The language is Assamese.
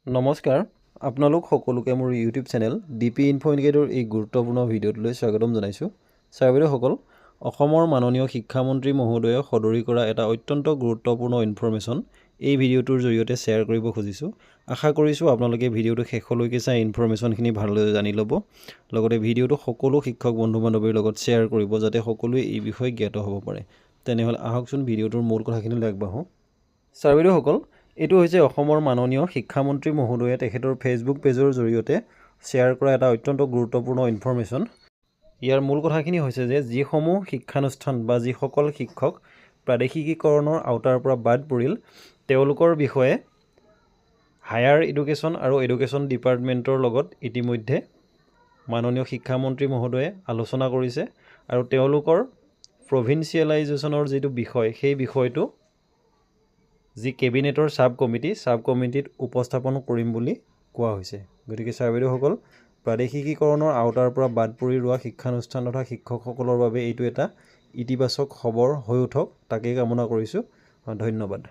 নমস্কাৰ আপোনালোক সকলোকে মোৰ ইউটিউব চেনেল ডিপি ইনফো ইণ্ডিকেটৰ এই গুৰুত্বপূৰ্ণ ভিডিঅ'টোলৈ স্বাগতম জনাইছোঁ। ছাৰ বাইদেউসকল, অসমৰ মাননীয় শিক্ষামন্ত্ৰী মহোদয়ে সদৰি কৰা এটা অত্যন্ত গুৰুত্বপূৰ্ণ ইনফৰমেশ্যন এই ভিডিঅ'টোৰ জৰিয়তে শ্বেয়াৰ কৰিব খুজিছোঁ। আশা কৰিছোঁ আপোনালোকে ভিডিঅ'টো শেষলৈকে চাই ইনফৰমেশ্যনখিনি ভালদৰে জানি ল'ব। লগতে ভিডিঅ'টো সকলো শিক্ষক বন্ধু বান্ধৱীৰ লগত শ্বেয়াৰ কৰিব যাতে সকলোৱে এই বিষয়ে জ্ঞাত হ'ব পাৰে। তেনেহ'লে আহকচোন ভিডিঅ'টোৰ মূল কথাখিনিলৈ আগবাঢ়োঁ। ছাৰ বাইদেউসকল, এইটো হৈছে অসমৰ মাননীয় শিক্ষামন্ত্ৰী মহোদয়ে তেখেতৰ ফেচবুক পেজৰ জৰিয়তে শ্বেয়াৰ কৰা এটা অত্যন্ত গুৰুত্বপূৰ্ণ ইনফৰমেশ্যন। ইয়াৰ মূল কথাখিনি হৈছে যে যিসমূহ শিক্ষানুষ্ঠান বা যিসকল শিক্ষক প্ৰাদেশিকীকৰণৰ আওতাৰ পৰা বাদ পৰিল তেওঁলোকৰ বিষয়ে হায়াৰ এডুকেশ্যন আৰু এডুকেশ্যন ডিপাৰ্টমেণ্টৰ লগত ইতিমধ্যে মাননীয় শিক্ষামন্ত্ৰী মহোদয়ে আলোচনা কৰিছে আৰু তেওঁলোকৰ প্ৰভিন্সিয়েলাইজেশ্যনৰ যিটো বিষয় সেই বিষয়টো যি কেবিনেটৰ ছাব কমিটিত উপস্থাপন কৰিম বুলি কোৱা হৈছে। গতিকে ছাৰ বাইদেউসকল, প্ৰাদেশিকীকৰণৰ আওতাৰ পৰা বাদ পৰি ৰোৱা শিক্ষানুষ্ঠান তথা শিক্ষকসকলৰ বাবে এইটো এটা ইতিবাচক খবৰ হৈ উঠক, তাকেই কামনা কৰিছোঁ। ধন্যবাদ।